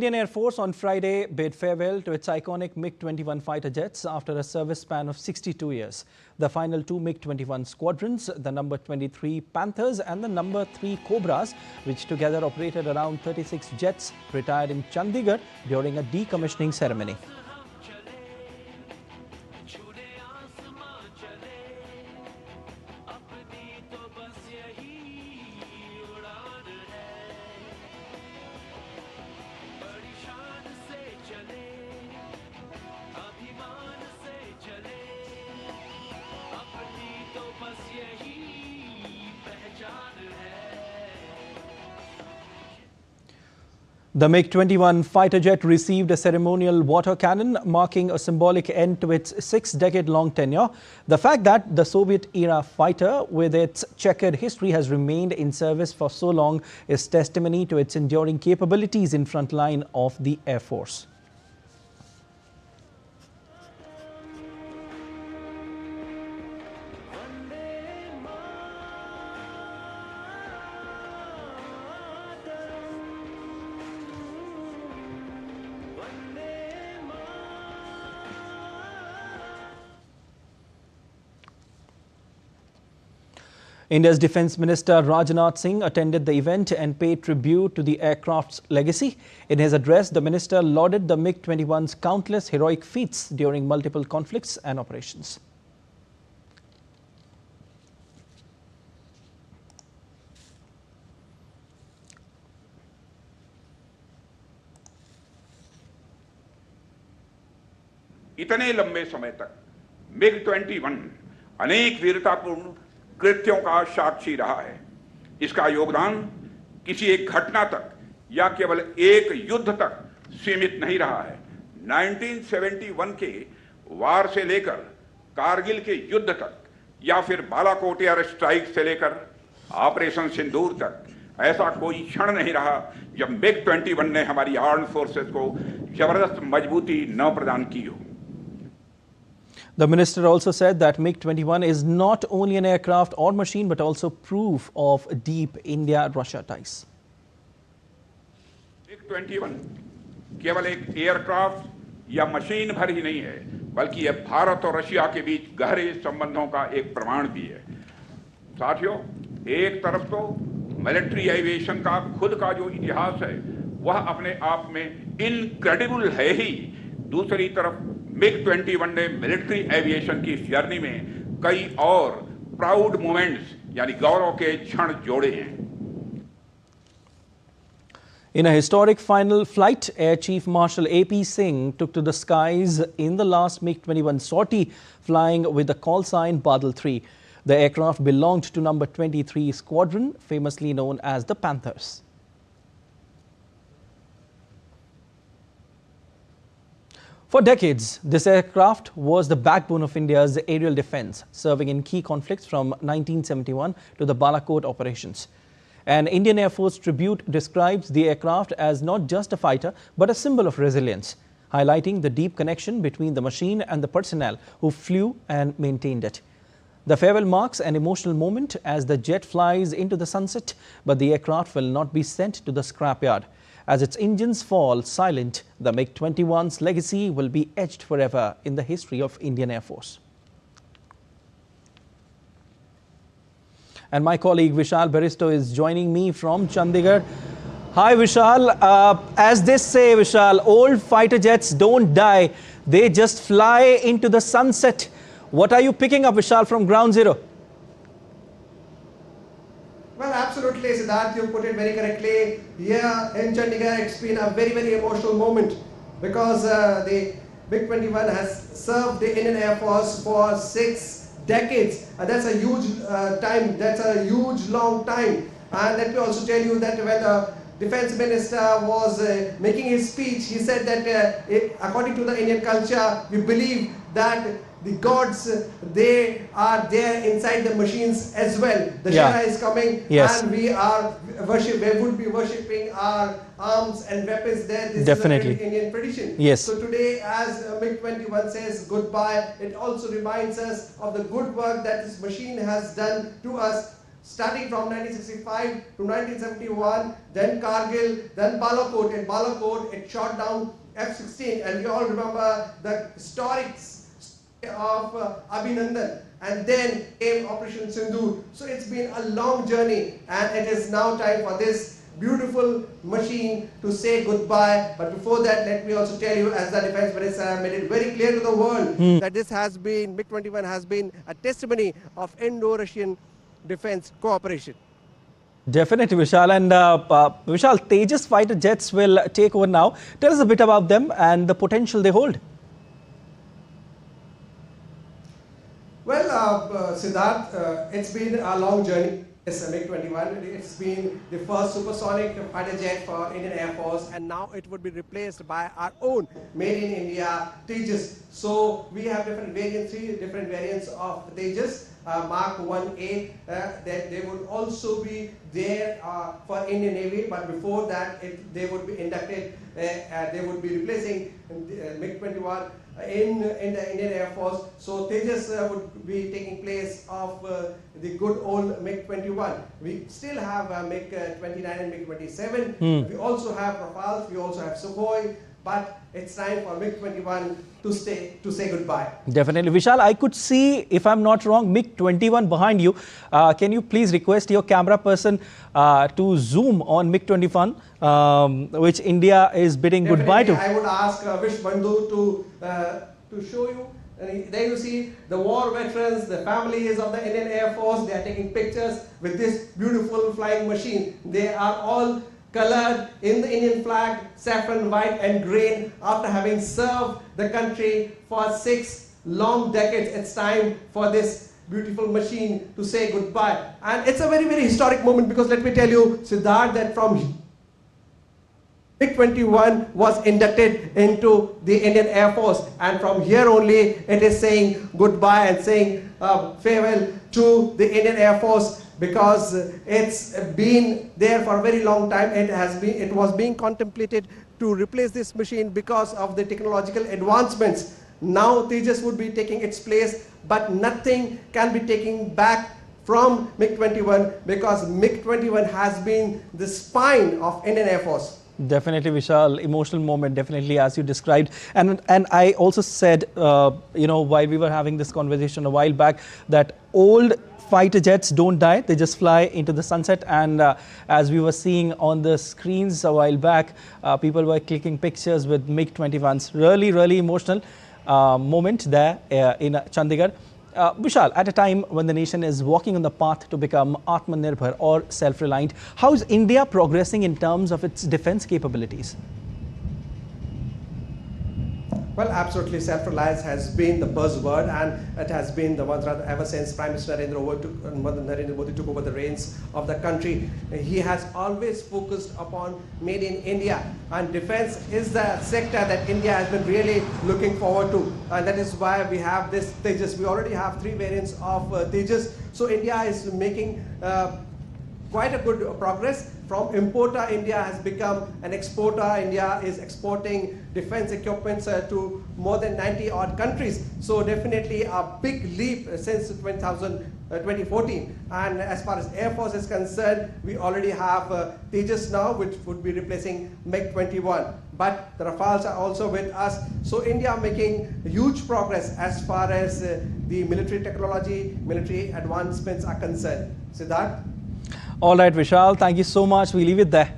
Indian Air Force on Friday bid farewell to its iconic MiG-21 fighter jets after a service span of 62 years. The final two MiG-21 squadrons, the number 23 Panthers and the number 3 Cobras, which together operated around 36 jets, retired in Chandigarh during a decommissioning ceremony. The MiG-21 fighter jet received a ceremonial water cannon, marking a symbolic end to its 6-decade-long tenure. The fact that the Soviet-era fighter, with its checkered history, has remained in service for so long is testimony to its enduring capabilities in front line of the Air Force. India's Defence Minister Rajnath Singh attended the event and paid tribute to the aircraft's legacy. In his address, the minister lauded the MiG-21's countless heroic feats during multiple conflicts and operations. इतने लंबे समय तक MiG-21 अनेक वीरतापूर्ण कृत्यों का साक्षी रहा है। इसका योगदान किसी एक घटना तक या केवल एक युद्ध तक सीमित नहीं रहा है। 1971 के वार से लेकर कारगिल के युद्ध तक या फिर बालाकोट एयर स्ट्राइक से लेकर ऑपरेशन सिंदूर तक ऐसा कोई क्षण नहीं रहा जब MiG-21 ने हमारी आर्म्ड फोर्सेस को जबरदस्त मजबूती न प्रदान की हो। The minister also said that MiG-21 is not only an aircraft or machine but also proof of deep India-Russia ties. MiG-21 केवल एक एयरक्राफ्ट या मशीन भर ही नहीं है, बल्कि यह भारत और रशिया के बीच गहरे संबंधों का एक प्रमाण भी है। साथियों, एक तरफ तो मिलिट्री एविएशन का खुद का जो इतिहास है वह अपने आप में इनक्रेडिबल है ही, दूसरी तरफ MiG-21 ने मिलिट्री एविएशन की जर्नी में कई और प्राउड मोमेंट्स यानी गौरव के क्षण जोड़े हैं। In a historic final flight, Air Chief Marshal A.P. Singh took to the skies in the last MiG-21 sortie, flying with the call sign Badal 3. The aircraft belonged to number 23 Squadron, famously known as the Panthers. For decades, this aircraft was the backbone of India's aerial defence, serving in key conflicts from 1971 to the Balakot operations. An Indian Air Force tribute describes the aircraft as not just a fighter, but a symbol of resilience, highlighting the deep connection between the machine and the personnel who flew and maintained it. The farewell marks an emotional moment as the jet flies into the sunset, but the aircraft will not be sent to the scrapyard. As its engines fall silent, the MiG-21's legacy will be etched forever in the history of Indian Air Force. And my colleague Vishal Baristo is joining me from Chandigarh. Hi Vishal, as they say Vishal, old fighter jets don't die, they just fly into the sunset. What are you picking up, Vishal, from ground zero? Well, absolutely, Siddharth, you put it very correctly. Here in Chandigarh, it's been a very, very emotional moment because the MiG-21 has served the Indian Air Force for 6 decades. And that's a huge time, that's a huge long time. And let me also tell you that when the Defence Minister was making his speech, he said that according to the Indian culture, we believe that the gods, they are there inside the machines as well. The Shara is coming, yes, and we would be worshipping our arms and weapons there. This definitely is a Indian tradition. Yes. So today, as MiG-21 says goodbye, it also reminds us of the good work that this machine has done to us starting from 1965 to 1971, then Kargil, then Balakot. In Balakot, it shot down F-16, and we all remember the historic of Abhinandan, and then came Operation Sindoor. So it's been a long journey, and it is now time for this beautiful machine to say goodbye. But before that, let me also tell you, as the Defence Minister made it very clear to the world, that this has been, MiG-21 has been a testimony of Indo-Russian defence cooperation. Definitely, Vishal. And Vishal, Tejas fighter jets will take over now. Tell us a bit about them and the potential they hold. Well, Siddharth, it's been a long journey. It's a MiG-21. It's been the first supersonic fighter jet for Indian Air Force, and now it would be replaced by our own made in India Tejas. So we have different variants, 3 different variants of Tejas. Mark 1A, that they would also be there for Indian Navy, but before that they would be inducted, they would be replacing MiG-21 in the Indian Air Force. So Tejas would be taking place of the good old MiG-21. We still have MiG-29 and MiG-27. We also have Rafales, we also have Sukhoi, but it's time for MiG-21 to say goodbye. Definitely. Vishal, I could see, if I'm not wrong, MiG-21 behind you. Can you please request your camera person to zoom on MiG-21, which India is bidding goodbye to? I would ask Vish Bandhu to show you. There you see the war veterans, the families of the Indian Air Force. They are taking pictures with this beautiful flying machine. They are all colored in the Indian flag, saffron, white and green, after having served the country for 6 long decades. It's time for this beautiful machine to say goodbye. And it's a very, very historic moment, because let me tell you, Siddharth, that from MiG-21 was inducted into the Indian Air Force, and from here only it is saying goodbye and saying farewell to the Indian Air Force, because it's been there for a very long time. It was being contemplated to replace this machine because of the technological advancements. Now Tejas would be taking its place, but nothing can be taken back from MiG-21, because MiG-21 has been the spine of Indian Air Force. Definitely, Vishal, emotional moment, definitely, as you described. And I also said, you know, while we were having this conversation a while back, that old fighter jets don't die, they just fly into the sunset. And as we were seeing on the screens a while back, people were clicking pictures with MiG-21s. Really, really emotional moment there in Chandigarh. Vishal, at a time when the nation is walking on the path to become Atmanirbhar or self-reliant, how is India progressing in terms of its defense capabilities? Well, absolutely, self-reliance has been the buzzword, and it has been the mantra ever since Prime Minister Narendra Modi took over the reins of the country. He has always focused upon Made in India, and defense is the sector that India has been really looking forward to, and that is why we have this Tejas. We already have 3 variants of Tejas, so India is making quite a good progress. From importer, India has become an exporter. India is exporting defense equipments to more than 90 odd countries. So definitely a big leap since 2014. And as far as Air Force is concerned, we already have Tejas now, which would be replacing MiG-21. But the Rafales are also with us. So India making huge progress as far as the military technology, military advancements are concerned. Siddharth? All right, Vishal, thank you so much. We leave it there.